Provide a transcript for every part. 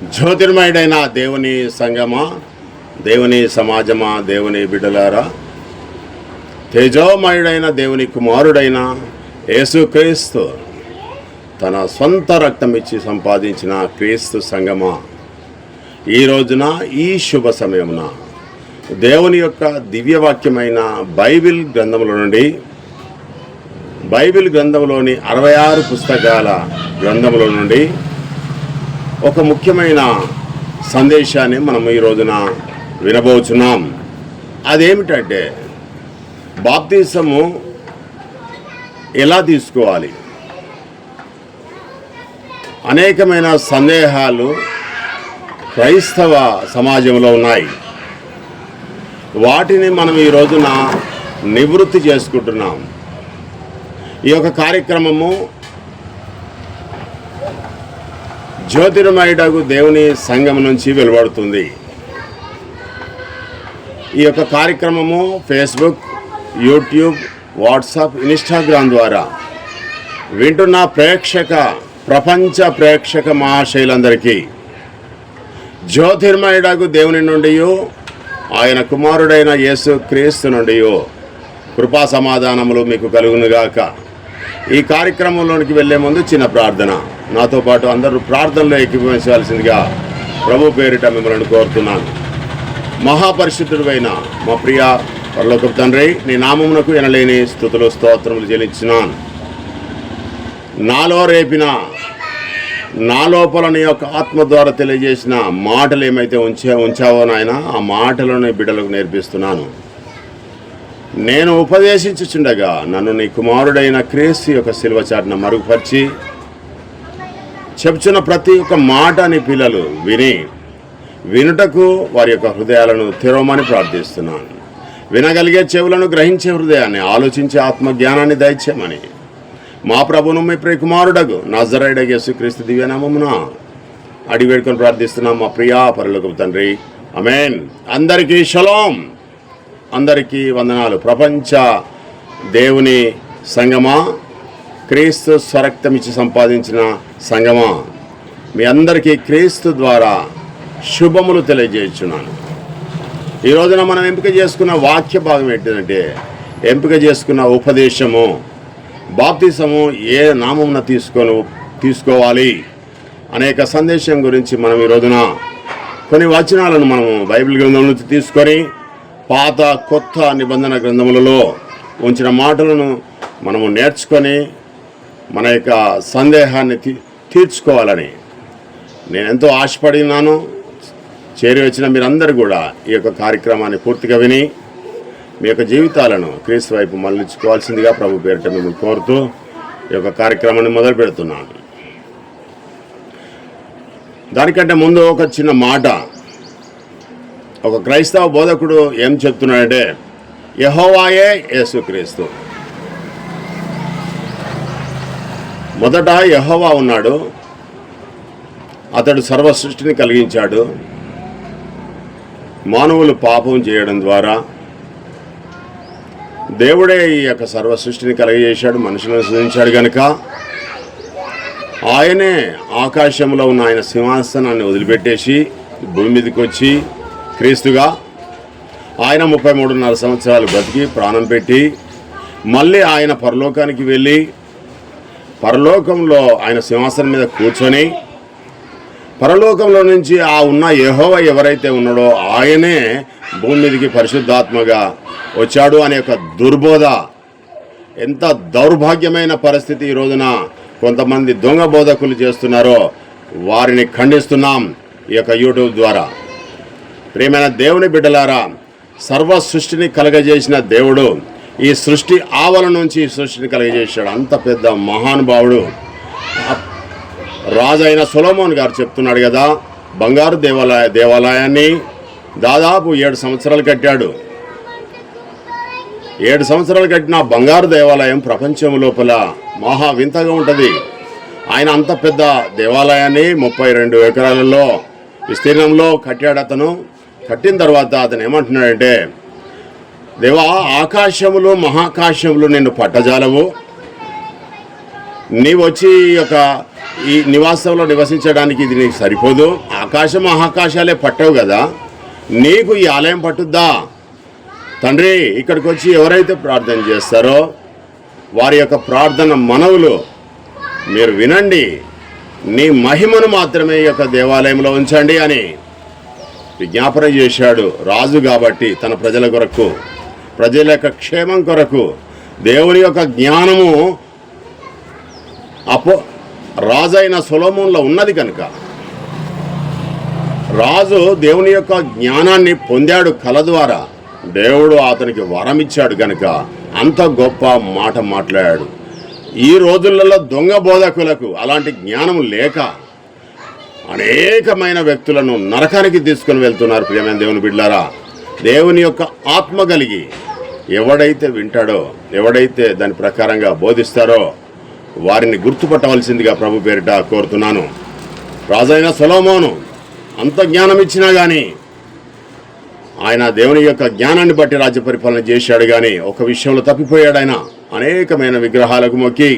జ్యోతిర్మయుడైన దేవుని సంగమా, దేవుని సమాజమా, దేవుని బిడ్డలారా, తేజోమయుడైన దేవుని కుమారుడైన యేసుక్రీస్తు తన సొంత రక్తం ఇచ్చి సంపాదించిన క్రీస్తు సంగమా, ఈ రోజున ఈ శుభ సమయమున దేవుని యొక్క దివ్యవాక్యమైన బైబిల్ గ్రంథంలోని 66 పుస్తకాల గ్రంథముల నుండి ఒక ముఖ్యమైన సందేశాన్ని మనం ఈ రోజున వినబోచున్నాం. అదేమిటంటే బాప్తిసము ఎలా తీసుకోవాలి. అనేకమైన సందేహాలు క్రైస్తవ సమాజంలో ఉన్నాయి. వాటిని మనం ఈ రోజున నివృత్తి చేసుకుంటున్నాం. ఈ యొక్క కార్యక్రమము జ్యోతిర్మయుడగు దేవుని సంఘం నుంచి వెలువడుతుంది. ఈ యొక్క కార్యక్రమము ఫేస్బుక్, యూట్యూబ్, వాట్సాప్, ఇన్స్టాగ్రామ్ ద్వారా వింటున్న ప్రపంచ ప్రేక్షక మహాశైలందరికీ జ్యోతిర్మయుడగు దేవుని నుండి, ఆయన కుమారుడైన యేసు క్రీస్తు నుండి కృపా సమాధానములు మీకు కలుగునుగాక. ఈ కార్యక్రమంలోనికి వెళ్లే ముందు చిన్న ప్రార్థన. నాతో పాటు అందరూ ప్రార్థనలో ఏకీభవించవలసిందిగా ప్రభు పేరిట మిమ్మల్ని కోరుతున్నాను. మహాపరిశుద్ధుడైన మా ప్రియ పరలోకపు తండ్రి, నీ నామమునకు ఎనలేని స్తుతులు స్తోత్రములు చెల్లించున్నాను. నాలో రేపిన, నా లోపల నీ యొక్క ఆత్మ ద్వారా తెలియజేసిన మాటలు ఏమైతే ఉంచావో నాయన, ఆ మాటలను బిడ్డలకు నేర్పిస్తున్నాను. నేను ఉపదేశించుచుండగా నన్ను నీ కుమారుడైన క్రీస్తు యొక్క శిలువ చాటున మరుగుపరిచి చెప్తున్న ప్రతి ఒక్క మాట నీ పిల్లలు వినుటకు వారి యొక్క హృదయాలను తెరవమని ప్రార్థిస్తున్నాను. వినగలిగే చెవులను, గ్రహించే హృదయాన్ని, ఆలోచించే ఆత్మజ్ఞానాన్ని దయచేయమని మా ప్రభును మీ ప్రియ కుమారుడగు నజరేయుడగు యేసుక్రీస్తు దివ్యనామమున అడిగి వేడుకొని ప్రార్థిస్తున్నాం మా ప్రియా పరలోకపు తండ్రి. ఆమేన్. అందరికీ షలోం, అందరికీ వందనాలు. ప్రపంచ దేవుని సంగమా, క్రీస్తు స్వరక్తం ఇచ్చి సంపాదించిన సంగమా, మీ అందరికీ క్రీస్తు ద్వారా శుభములు తెలియజేస్తున్నాను. ఈ రోజున మనం ఎంపిక చేసుకున్న వాక్య భాగం ఏంటంటే, ఎంపిక చేసుకున్న ఉపదేశము, బాప్తిసము ఏ నామమున తీసుకోవాలి అనేక సందేశం గురించి మనం ఈ రోజున కొన్ని వచనాలను మనము బైబిల్ గ్రంథం నుంచి తీసుకొని పాత కొత్త నిబంధన గ్రంథములలో ఉంచిన మాటలను మనము నేర్చుకొని మన యొక్క సందేహాన్ని తీర్చుకోవాలని నేను ఎంతో ఆశపడినాను. చేరి వచ్చిన మీరందరూ కూడా ఈ యొక్క కార్యక్రమాన్ని పూర్తిగా విని మీ యొక్క జీవితాలను క్రీస్తు వైపు మళ్ళించుకోవాల్సిందిగా ప్రభు పేరిట మిమ్మల్ని కోరుతూ ఈ యొక్క కార్యక్రమాన్ని మొదలు పెడుతున్నాను. దానికంటే ముందు ఒక చిన్న మాట. ఒక క్రైస్తవ బోధకుడు ఏం చెప్తున్నాడంటే, యెహోవాయే యేసుక్రీస్తు. మొదట యెహోవా ఉన్నాడు, అతడు సర్వ సృష్టిని కలిగించాడు. మానవులు పాపం చేయడం ద్వారా దేవుడే ఈ యొక్క సర్వ సృష్టిని కలిగజేశాడు, మనుషులను సృష్టించాడు కనుక ఆయనే ఆకాశంలో ఉన్న ఆయన సింహాసనాన్ని వదిలిపెట్టేసి భూమి మీదకి వచ్చి క్రీస్తుగా ఆయన 33.5 సంవత్సరాలు బ్రతికి ప్రాణం పెట్టి మళ్ళీ ఆయన పరలోకానికి వెళ్ళి పరలోకంలో ఆయన సింహాసనం మీద కూర్చొని పరలోకంలో నుంచి ఆ ఉన్న యెహోవా ఎవరైతే ఉన్నాడో ఆయనే భూమి మీదకి పరిశుద్ధాత్మగా వచ్చాడు అనే ఒక దుర్బోధ, ఎంత దౌర్భాగ్యమైన పరిస్థితి ఈ రోజున కొంతమంది దొంగ బోధకులు చేస్తున్నారో వారిని ఖండిస్తున్నాం ఈ యొక్క యూట్యూబ్ ద్వారా. ప్రియమైన దేవుని బిడ్డలారా, సర్వ సృష్టిని కలగజేసిన దేవుడు ఈ సృష్టి ఆవల నుంచి ఈ సృష్టిని కలగజేశాడు. అంత పెద్ద మహానుభావుడు. రాజైన సొలొమోన్ గారు చెప్తున్నాడు కదా, బంగారు దేవాలయాన్ని దాదాపు 7 సంవత్సరాలు కట్టాడు. 7 సంవత్సరాలు కట్టిన బంగారు దేవాలయం ప్రపంచం లోపల మహా వింతగా ఉంటుంది. ఆయన అంత పెద్ద దేవాలయాన్ని 32 ఎకరాలలో విస్తీర్ణంలో కట్టాడు. అతను కట్టిన తర్వాత అతను ఏమంటున్నాడంటే, దేవా, ఆకాశములు మహాకాశములు నిన్ను పట్టజాలవు, నీవు వచ్చి ఈ యొక్క ఈ నివాసంలో నివసించడానికి ఇది నీకు సరిపోదు, ఆకాశం మహాకాశాలే పట్టవు కదా, నీకు ఈ ఆలయం పట్టుద్దా? తండ్రి, ఇక్కడికి వచ్చి ఎవరైతే ప్రార్థన చేస్తారో వారి యొక్క ప్రార్థన మనవులు మీరు వినండి, నీ మహిమను మాత్రమే ఈ యొక్క దేవాలయంలో ఉంచండి అని విజ్ఞాపన చేశాడు. రాజు కాబట్టి తన ప్రజల కొరకు, ప్రజల యొక్క క్షేమం కొరకు దేవుని యొక్క జ్ఞానము రాజైన సొలొమోనులో ఉన్నది కనుక, రాజు దేవుని యొక్క జ్ఞానాన్ని పొందాడు కల ద్వారా, దేవుడు అతనికి వరం ఇచ్చాడు కనుక అంత గొప్ప మాట మాట్లాడాడు. ఈ రోజులలో దొంగ బోధకులకు అలాంటి జ్ఞానం లేక అనేకమైన వ్యక్తులను నరకానికి తీసుకుని వెళ్తున్నారు. ప్రియమైన దేవుని బిడ్డలారా, దేవుని యొక్క ఆత్మ కలిగి ఎవడైతే వింటాడో, ఎవడైతే దాని ప్రకారంగా బోధిస్తారో వారిని గుర్తుపట్టవలసిందిగా ప్రభు పేరిట కోరుతున్నాను. రాజైన సొలొమోను అంత జ్ఞానం ఇచ్చినా కానీ ఆయన దేవుని యొక్క జ్ఞానాన్ని బట్టి రాజ్య పరిపాలన చేశాడు, కానీ ఒక విషయంలో తప్పిపోయాడు. ఆయన అనేకమైన విగ్రహాలకు మొక్కి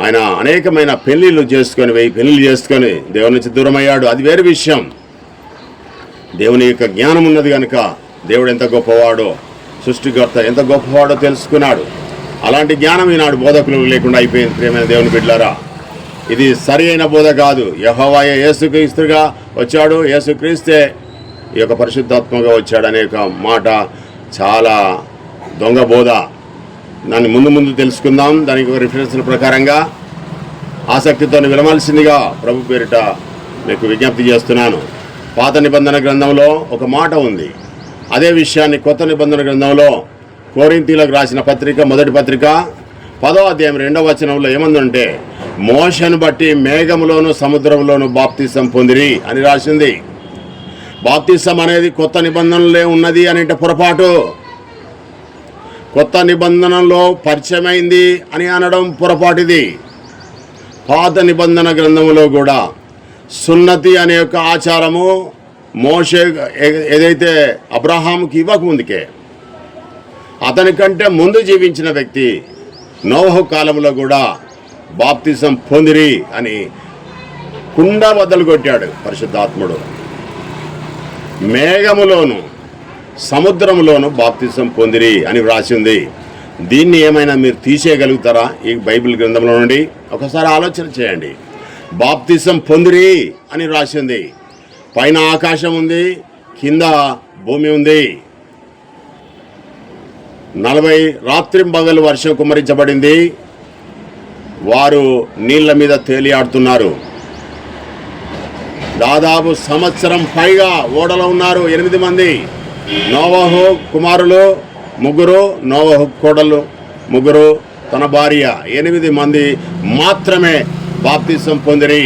ఆయన అనేకమైన పెళ్లిళ్ళు చేసుకొని, 1000 పెళ్లిళ్ళు చేసుకొని దేవుని నుంచి దూరం అయ్యాడు. అది వేరే విషయం. దేవుని యొక్క జ్ఞానం ఉన్నది కనుక దేవుడు ఎంత గొప్పవాడో, సృష్టికర్త ఎంత గొప్పవాడో తెలుసుకున్నాడు. అలాంటి జ్ఞానం ఈనాడు బోధకులు లేకుండా అయిపోయింది. ప్రియమైన దేవుని బిడ్డలారా, ఇది సరి అయిన బోధ కాదు. యెహోవాయే యేసుక్రీస్తుగా వచ్చాడు, యేసుక్రీస్తే ఈ యొక్క పరిశుద్ధాత్మగా వచ్చాడు అనే మాట చాలా దొంగ బోధ. దాన్ని ముందు తెలుసుకుందాం. దానికి ఒక రిఫరెన్స్ల ప్రకారంగా ఆసక్తితో వినవలసిందిగా ప్రభు పేరిట మీకు విజ్ఞప్తి చేస్తున్నాను. పాత నిబంధన గ్రంథంలో ఒక మాట ఉంది. అదే విషయాన్ని కొత్త నిబంధన గ్రంథంలో కొరింథీయులకు రాసిన పత్రిక, మొదటి పత్రిక 10వ అధ్యాయం 2వ వచనంలో ఏమందంటే, మోషను బట్టి మేఘములోను సముద్రంలోను బాప్తిసం పొందిరి అని రాసింది. బాప్తిసం అనేది కొత్త నిబంధనలే ఉన్నది అనేట పొరపాటు. కొత్త నిబంధనలో పరిచయమైంది అని అనడం పొరపాటిది. పాత నిబంధన గ్రంథంలో కూడా సున్నతి అనే యొక్క ఆచారము మోషే ఏదైతే అబ్రహాముకి ఇవ్వకముందుకే, అతని కంటే ముందు జీవించిన వ్యక్తి నోవహు కాలంలో కూడా బాప్తిసం పొందిరి అని కుండ బద్దలు కొట్టాడు పరిశుద్ధాత్ముడు. మేఘములోను సముద్రంలోను బాప్తిసం పొందిరి అని వ్రాసింది. దీన్ని ఏమైనా మీరు తీసేయగలుగుతారా ఈ బైబిల్ గ్రంథంలో నుండి? ఒకసారి ఆలోచన చేయండి. బాప్తిసం పొందిరి అని రాసింది. పైన ఆకాశం ఉంది, కింద భూమి ఉంది. 40 రాత్రింబగలు వర్షం కుమ్మరించబడింది. వారు నీళ్ల మీద తేలియాడుతున్నారు. దాదాపు సంవత్సరం పైగా ఓడలో ఉన్నారు 8 మంది. నోవహు కుమారులు 3, నోవహు కోడలు 3, తన భార్య 8 మంది మాత్రమే బాప్తిసం పొందిరి.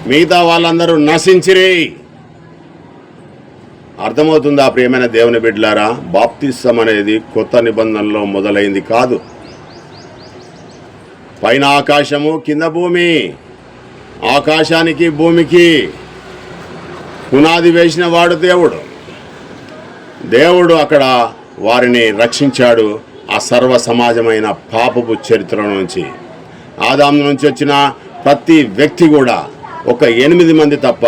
మిగతా వాళ్ళందరూ నశించిరి. అర్థమవుతుందా ప్రియమైన దేవుని బిడ్డలారా? బాప్తిసం అనేది కొత్త నిబంధనలో మొదలైంది కాదు. పైన ఆకాశము, కింద భూమి. ఆకాశానికి భూమికి పునాది వేసిన వాడు దేవుడు. దేవుడు అక్కడ వారిని రక్షించాడు ఆ సర్వ సమాజమైన పాపపు చరిత్ర నుంచి. ఆదాము నుంచి వచ్చిన ప్రతి వ్యక్తి కూడా ఒక 8 మంది తప్ప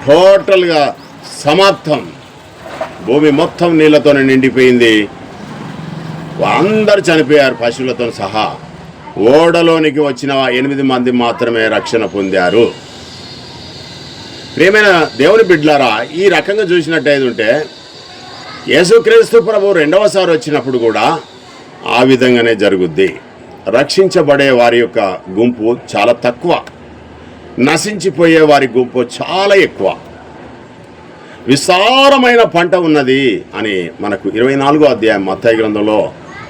టోటల్గా సమాప్తం. భూమి మొత్తం నీళ్లతోనే నిండిపోయింది. అందరు చనిపోయారు పశువులతో సహా. ఓడలోనికి వచ్చిన 8 మంది మాత్రమే రక్షణ పొందారు. ప్రియమైన దేవుని బిడ్డలారా, ఈ రకంగా చూసినట్టయితే యేసుక్రీస్తు ప్రభు 2వసారి వచ్చినప్పుడు కూడా ఆ విధంగానే జరుగుద్ది. రక్షించబడే వారి యొక్క గుంపు చాలా తక్కువ, నశించిపోయే వారి గుంపు చాలా ఎక్కువ. విస్తారమైన పంట ఉన్నది అని మనకు 24వ అధ్యాయం మత్తయి గ్రంథంలో,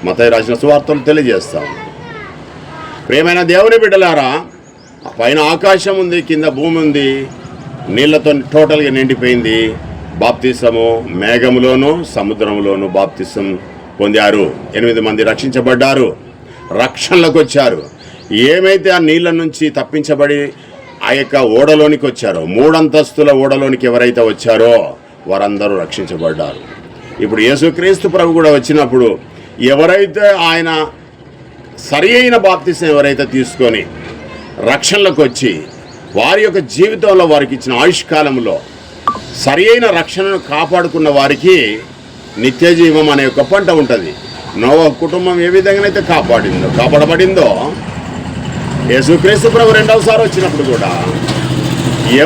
మత్తయి రాసిన సువార్తలు తెలియజేస్తాం. ప్రియమైన దేవుని బిడ్డలారా, పైన ఆకాశం ఉంది, కింద భూమి ఉంది, నీళ్లతో టోటల్గా నిండిపోయింది. బాప్తిసము మేఘములోను సముద్రంలోను బాప్తిసం పొందారు. 8 మంది రక్షించబడ్డారు, రక్షణలోకి వచ్చారు. ఏమైతే ఆ నీళ్ళ నుంచి తప్పించబడి ఆ యొక్క ఓడలోనికి వచ్చారో, 3 అంతస్తుల ఓడలోనికి ఎవరైతే వచ్చారో వారందరూ రక్షించబడ్డారు. ఇప్పుడు యేసుక్రీస్తు ప్రభు కూడా వచ్చినప్పుడు ఎవరైతే ఆయన సరి అయిన బాప్తిసం ఎవరైతే తీసుకొని రక్షణలోకి వచ్చి వారి యొక్క జీవితంలో వారికి ఇచ్చిన ఆయుష్కాలంలో సరి అయిన రక్షణను కాపాడుకున్న వారికి నిత్య జీవం అనే ఒక పంట ఉంటుంది. నోవహు కుటుంబం ఏ విధంగానైతే కాపాడబడిందో యేసుక్రీస్తు ప్రభు రెండవసారి వచ్చినప్పుడు కూడా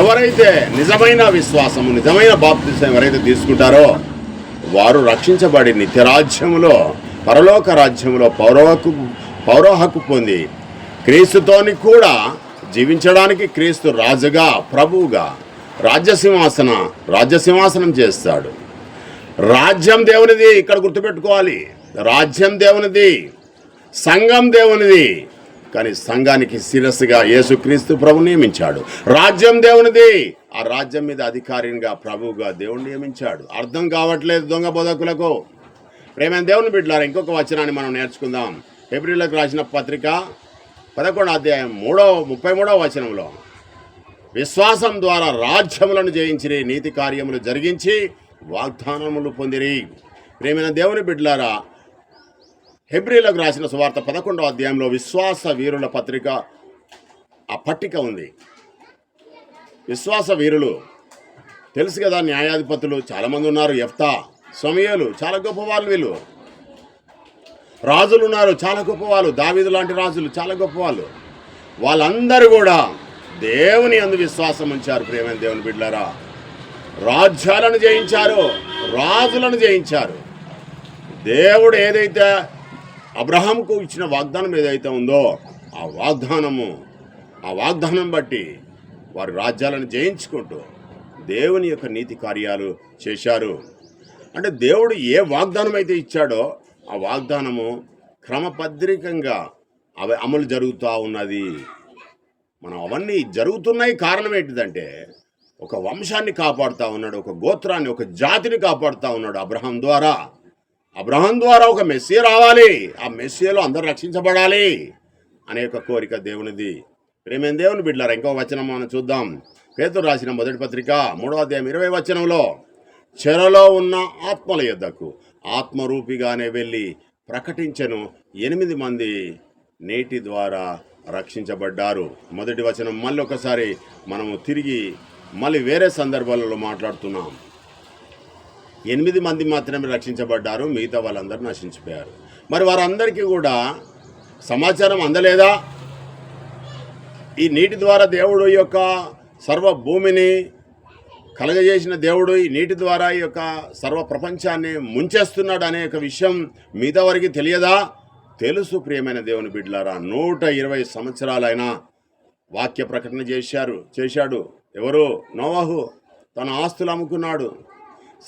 ఎవరైతే నిజమైన విశ్వాసము, నిజమైన బాప్తిసం ఎవరైతే తీసుకుంటారో వారు రక్షించబడి నిత్యరాజ్యములో, పరలోక రాజ్యములో పౌర హక్కు పొంది క్రీస్తుతోని కూడా జీవించడానికి క్రీస్తు రాజుగా, ప్రభువుగా రాజ్యసింహాసనం చేస్తాడు. రాజ్యం దేవునిది. ఇక్కడ గుర్తుపెట్టుకోవాలి, రాజ్యం దేవునిది, సంఘం దేవునిది. కానీ సంఘానికి శిరస్సుగా యేసుక్రీస్తు ప్రభు నియమించాడు. రాజ్యం దేవునిది. ఆ రాజ్యం మీద అధికారిగా, ప్రభువుగా దేవుడు నియమించాడు. అర్థం కావట్లేదు దొంగ బోధకులకు. ప్రేమైన దేవుని బిడ్డలారా, ఇంకొక వచనాన్ని మనం నేర్చుకుందాం. హెబ్రీయులకు రాసిన పత్రిక 11వ అధ్యాయం 33వ వచనంలో, విశ్వాసం ద్వారా రాజ్యములను జయించిరి, నీతి కార్యములు జరిగించి వాగ్దానములు పొందిరి. ప్రేమైన దేవుని బిడ్డలారా, హెబ్రీయులకు రాసిన సువార్త 11వ అధ్యాయంలో విశ్వాస వీరుల పత్రిక ఆ పట్టిక ఉంది. విశ్వాస వీరులు తెలుసు కదా, న్యాయాధిపతులు చాలామంది ఉన్నారు. యెఫ్తా, సమూయేలు చాలా గొప్పవాళ్ళు. వీళ్ళు రాజులు ఉన్నారు, చాలా గొప్పవాళ్ళు. దావీదు లాంటి రాజులు చాలా గొప్పవాళ్ళు. వాళ్ళందరూ కూడా దేవుని యందు విశ్వాసం ఉంచారు. ప్రేమైన దేవుని బిడ్డలారా, రాజ్యాలను జయించారు, రాజులను జయించారు. దేవుడు ఏదైతే అబ్రహాంకు ఇచ్చిన వాగ్దానం ఏదైతే ఉందో ఆ వాగ్దానం బట్టి వారు రాజ్యాలను జయించుకుంటూ దేవుని యొక్క నీతి కార్యాలు చేశారు. అంటే దేవుడు ఏ వాగ్దానం అయితే ఇచ్చాడో ఆ వాగ్దానము క్రమపద్ధతికంగా అమలు జరుగుతూ ఉన్నది. మనం అవన్నీ జరుగుతున్నాయి. కారణం ఏంటిదంటే ఒక వంశాన్ని కాపాడుతూ ఉన్నాడు, ఒక గోత్రాన్ని, ఒక జాతిని కాపాడుతూ ఉన్నాడు. అబ్రహాం ద్వారా ఒక మెస్సియా రావాలి, ఆ మెస్సియాలో అందరూ రక్షించబడాలి అనే ఒక కోరిక దేవునిది. ప్రేమైన దేవుని బిడ్డలారా, ఇంకో వచనం మనం చూద్దాం. పేతురు రాసిన మొదటి పత్రిక 3వ అధ్యాయం 20వ వచనంలో, చెరలో ఉన్న ఆత్మల యొద్దకు ఆత్మరూపిగానే వెళ్ళి ప్రకటించెను, 8 మంది నేటి ద్వారా రక్షించబడ్డారు. మొదటి వచనం మళ్ళీ ఒకసారి మనము తిరిగి మళ్ళీ వేరే సందర్భాలలో మాట్లాడుతున్నాం. 8 మంది మాత్రమే రక్షించబడ్డారు, మిగతా వాళ్ళందరూ నశించిపోయారు. మరి వారందరికీ కూడా సమాచారం అందలేదా? ఈ నీటి ద్వారా దేవుడు యొక్క సర్వ భూమిని కలగజేసిన దేవుడు ఈ నీటి ద్వారా ఈ యొక్క సర్వ ప్రపంచాన్ని ముంచేస్తున్నాడు అనే ఒక విషయం మిగతా వారికి తెలియదా? తెలుసు. ప్రియమైన దేవుని బిడ్డలారా, 120 సంవత్సరాలైనా వాక్య ప్రకటన చేశాడు. ఎవరు? నోవహు. తన ఆస్తులు అమ్ముకున్నాడు,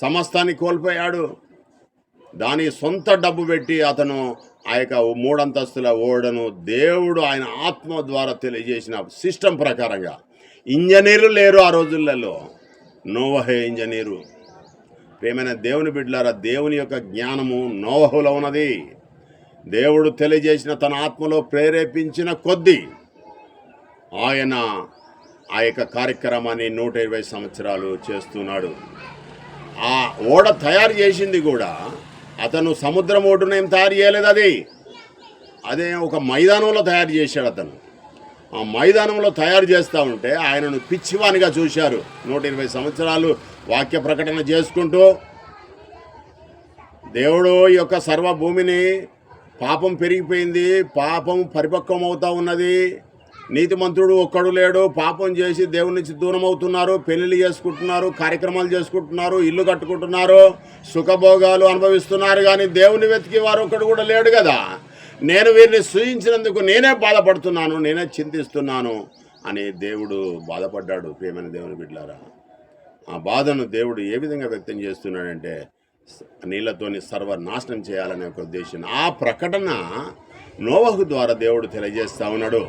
సమస్తాన్ని కోల్పోయాడు. దాని సొంత డబ్బు పెట్టి అతను ఆ యొక్క 3 అంతస్తుల ఓడను దేవుడు ఆయన ఆత్మ ద్వారా తెలియజేసిన సిస్టమ్ ప్రకారంగా, ఇంజనీర్లు లేరు ఆ రోజులలో, నోవహే ఇంజనీరు. ప్రియమైన దేవుని బిడ్డలారా, దేవుని యొక్క జ్ఞానము నోవహులో ఉన్నది. దేవుడు తెలియజేసిన తన ఆత్మలో ప్రేరేపించిన కొద్దీ ఆయన ఆ యొక్క కార్యక్రమాన్ని 120 సంవత్సరాలు చేస్తున్నాడు. ఆ ఓడ తయారు చేసింది కూడా అతను సముద్రం ఒడ్డున ఏం తయారు చేయలేదు. అదే ఒక మైదానంలో తయారు చేశాడు అతను. ఆ మైదానంలో తయారు చేస్తూ ఉంటే ఆయనను పిచ్చివానిగా చూశారు. 120 సంవత్సరాలు వాక్య ప్రకటన చేసుకుంటూ దేవుడు యొక్క సర్వభూమిని, పాపం పెరిగిపోయింది, పాపం పరిపక్వం అవుతూ ఉన్నది, నీతిమంతుడు ఒక్కడు లేడు, పాపం చేసి దేవుని నుంచి దూరం అవుతున్నారు, పెళ్లిళ్ళు చేసుకుంటున్నారు, కార్యక్రమాలు చేసుకుంటున్నారు, ఇల్లు కట్టుకుంటున్నారు, సుఖభోగాలు అనుభవిస్తున్నారు. కానీ దేవుని వెతికి వారు ఒక్కడు కూడా లేడు కదా. నేను వీరిని సూచించినందుకు నేనే బాధపడుతున్నాను, నేనే చింతిస్తున్నాను అని దేవుడు బాధపడ్డాడు. ప్రియమైన దేవుని బిడ్డలారా, ఆ బాధను దేవుడు ఏ విధంగా వ్యక్తం చేస్తున్నాడంటే నీళ్లతోని సర్వనాశనం చేయాలనే ఒక ఉద్దేశం. ఆ ప్రకటన నోవహు ద్వారా దేవుడు తెలియజేస్తా ఉన్నాడు.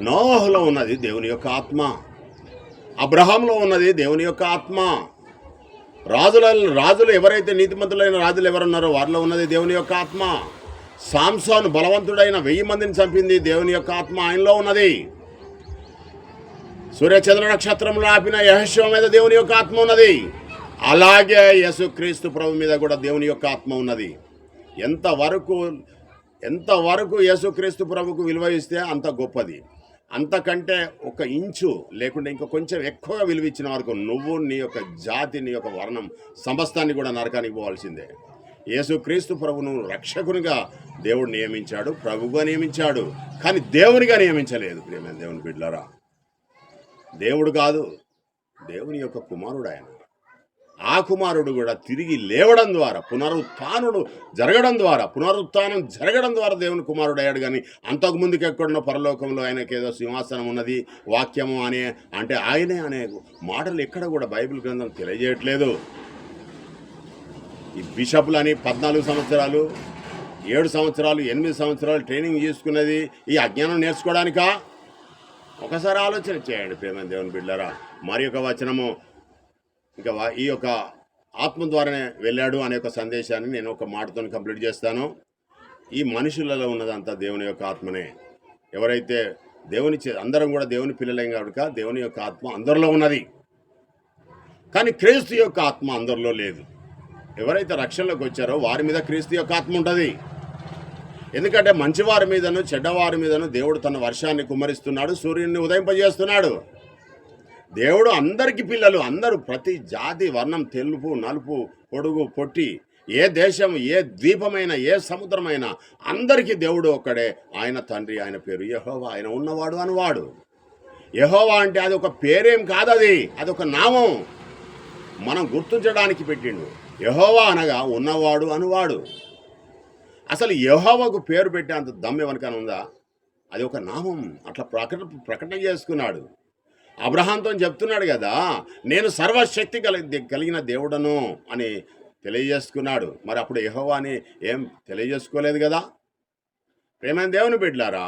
నోవహులో ఉన్నది దేవుని యొక్క ఆత్మ, అబ్రహాంలో ఉన్నది దేవుని యొక్క ఆత్మ. రాజులు ఎవరైతే నీతిమంతులైన రాజులు ఎవరున్నారో వారిలో ఉన్నది దేవుని యొక్క ఆత్మ. సాంసోను బలవంతుడైన 1000 మందిని చంపింది దేవుని యొక్క ఆత్మ ఆయనలో ఉన్నది. సూర్యచంద్ర నక్షత్రంలో ఆపిన యెహోషువ మీద దేవుని యొక్క ఆత్మ ఉన్నది. అలాగే యేసుక్రీస్తు ప్రభు మీద కూడా దేవుని యొక్క ఆత్మ ఉన్నది. ఎంతవరకు ఎంతవరకు యేసుక్రీస్తు ప్రభుకు విలువ ఇస్తే అంత గొప్పది. అంతకంటే ఒక ఇంచు లేకుంటే ఇంకా కొంచెం ఎక్కువగా విలువ ఇచ్చిన వరకు నువ్వు, నీ యొక్క జాతి, నీ యొక్క వర్ణం సమస్తాన్ని కూడా నరకానికి పోవాల్సిందే. యేసుక్రీస్తు ప్రభును రక్షకునిగా దేవుడు నియమించాడు, ప్రభువుగా నియమించాడు, కానీ దేవునిగా నియమించలేదు. ప్రియమైన దేవుని బిడ్డలారా, దేవుడు కాదు, దేవుని యొక్క కుమారుడు ఆయన. ఆ కుమారుడు కూడా తిరిగి లేవడం ద్వారా, పునరుత్థానం జరగడం ద్వారా దేవుని కుమారుడు అయ్యాడు. కానీ అంతకుముందుకు ఎక్కడున్న పరలోకంలో ఆయనకేదో సింహాసనం ఉన్నది, వాక్యము అంటే ఆయనే అనే మాటలు ఎక్కడ కూడా బైబిల్ గ్రంథం తెలియజేయట్లేదు. ఈ బిషప్లని 14 సంవత్సరాలు, 7 సంవత్సరాలు, 8 సంవత్సరాలు ట్రైనింగ్ తీసుకున్నది ఈ అజ్ఞానం నేర్చుకోవడానికా? ఒకసారి ఆలోచన చేయండి ప్రేమ దేవుని బిడ్డలారా. మరి ఒక వచనము, ఇంకా ఈ యొక్క ఆత్మ ద్వారానే వెళ్ళాడు అనే ఒక సందేశాన్ని నేను ఒక మాటతో కంప్లీట్ చేస్తాను. ఈ మనుషులలో ఉన్నదంతా దేవుని యొక్క ఆత్మనే. ఎవరైతే అందరం కూడా దేవుని పిల్లలేం కనుక దేవుని యొక్క ఆత్మ అందరిలో ఉన్నది, కానీ క్రీస్తు యొక్క ఆత్మ అందరిలో లేదు. ఎవరైతే రక్షణలోకి వచ్చారో వారి మీద క్రీస్తు యొక్క ఆత్మ ఉంటుంది. ఎందుకంటే మంచివారి మీదను చెడ్డవారి మీదను దేవుడు తన వర్షాన్ని కుమ్మరిస్తున్నాడు, సూర్యుడిని ఉదయింపజేస్తున్నాడు. దేవుడు అందరికీ పిల్లలు, అందరూ ప్రతి జాతి, వర్ణం, తెలుపు, నలుపు, పొడుగు, పొట్టి, ఏ దేశం, ఏ ద్వీపమైన, ఏ సముద్రమైనా అందరికీ దేవుడు ఒక్కడే. ఆయన తండ్రి, ఆయన పేరు యెహోవా, ఆయన ఉన్నవాడు అనువాడు. యెహోవా అంటే అది ఒక పేరేం కాదు, అది ఒక నామం, మనం గుర్తించడానికి పెట్టిండు. యెహోవా అనగా ఉన్నవాడు అనువాడు. అసలు యెహోవాకు పేరు పెట్టే అంత దమ్ము ఎవరికైనా ఉందా? అది ఒక నామం, అట్లా ప్రకటన చేసుకున్నాడు. అబ్రహాంతో చెప్తున్నాడు కదా, నేను సర్వశక్తి కలిగిన దేవుడను అని తెలియజేసుకున్నాడు. మరి అప్పుడు యెహోవా అని ఏం తెలియజేసుకోలేదు కదా. ప్రేమైన దేవుని బిడ్డలారా,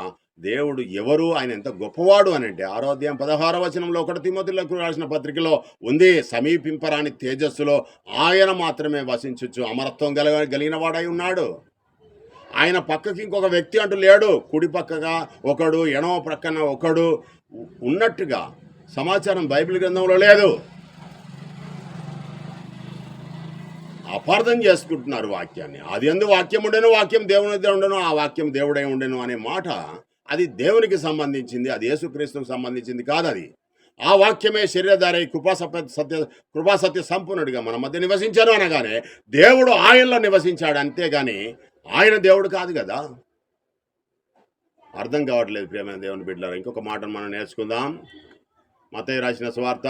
దేవుడు ఎవరు, ఆయన ఎంత గొప్పవాడు అని అంటే 6వ అధ్యాయం 16వ వచనంలో 1 తిమోతిలకు రాసిన పత్రికలో ఉంది. సమీపింపరాని తేజస్సులో ఆయన మాత్రమే వసించచ్చు, అమరత్వం కలిగిన వాడై ఉన్నాడు. ఆయన పక్కకి ఇంకొక వ్యక్తి అంటూ లేడు. కుడి పక్కగా ఒకడు, ఎడమ ప్రక్కన ఒకడు ఉన్నట్టుగా సమాచారం బైబిల్ గ్రంథంలో లేదు. అపార్థం చేసుకుంటున్నారు వాక్యాన్ని. అది ఎందు వాక్యం ఉండెను, వాక్యం దేవునిదే ఉండెను, ఆ వాక్యం దేవుడై ఉండెను అనే మాట అది దేవునికి సంబంధించింది, అది యేసుక్రీస్తుకు సంబంధించింది కాదు. అది ఆ వాక్యమే శరీరధారి కృపా సత్య సంపూర్ణుడిగా మన మధ్య నివసించాను అనగానే దేవుడు ఆయనలో నివసించాడు, అంతేగాని ఆయన దేవుడు కాదు కదా. అర్థం కావట్లేదు ప్రియమైన దేవుని బిడ్డలారా. ఇంకొక మాటను మనం నేర్చుకుందాం. మత్తయి రాసిన సువార్త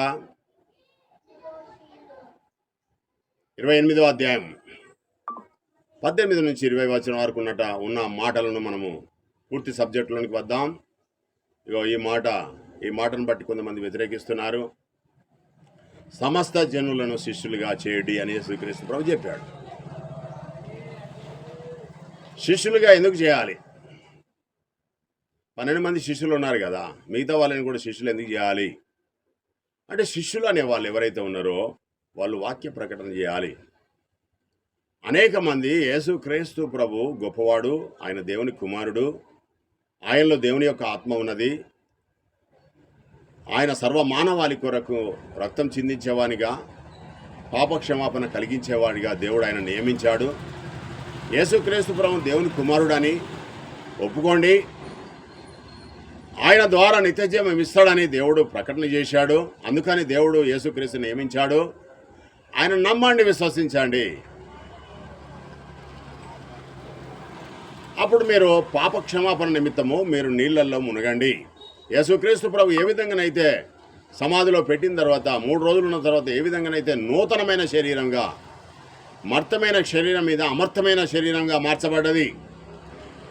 28వ అధ్యాయం 18 నుంచి 20 వచనం వరకు ఉన్న మాటలను మనము పూర్తి సబ్జెక్టులోనికి వద్దాం. ఇగో ఈ మాటను బట్టి కొంతమంది వ్యతిరేకిస్తున్నారు. సమస్త జనులను శిష్యులుగా చేయడి అని యేసుక్రీస్తు ప్రభు చెప్పాడు. శిష్యులుగా ఎందుకు చేయాలి? 12 మంది శిష్యులు ఉన్నారు కదా, మిగతా వాళ్ళని కూడా శిష్యులు ఎందుకు చేయాలి అంటే, శిష్యులు అనే వాళ్ళు ఎవరైతే ఉన్నారో వాళ్ళు వాక్య ప్రకటన చేయాలి. అనేక మంది యేసుక్రీస్తు ప్రభు గొప్పవాడు, ఆయన దేవుని కుమారుడు, ఆయనలో దేవుని యొక్క ఆత్మ ఉన్నది, ఆయన సర్వ మానవాళి కొరకు రక్తం చిందించేవానిగా, పాపక్షమాపణ కలిగించేవాడిగా దేవుడు ఆయన నియమించాడు. యేసుక్రీస్తు ప్రభు దేవుని కుమారుడని ఒప్పుకోండి, ఆయన ద్వారా నిత్యజీవం ఇస్తాడని దేవుడు ప్రకటన చేశాడు. అందుకని దేవుడు యేసుక్రీస్తు నియమించాడు. ఆయన నమ్మండి, విశ్వసించండి. అప్పుడు మీరు పాప క్షమాపణ నిమిత్తము మీరు నీళ్ళల్లో మునగండి. యేసుక్రీస్తు ప్రభు ఏ విధంగానైతే సమాధిలో పెట్టిన తర్వాత 3 రోజులు ఉన్న తర్వాత ఏ విధంగానైతే నూతనమైన శరీరంగా, మర్తమైన శరీరం మీద అమర్తమైన శరీరంగా మార్చబడ్డది,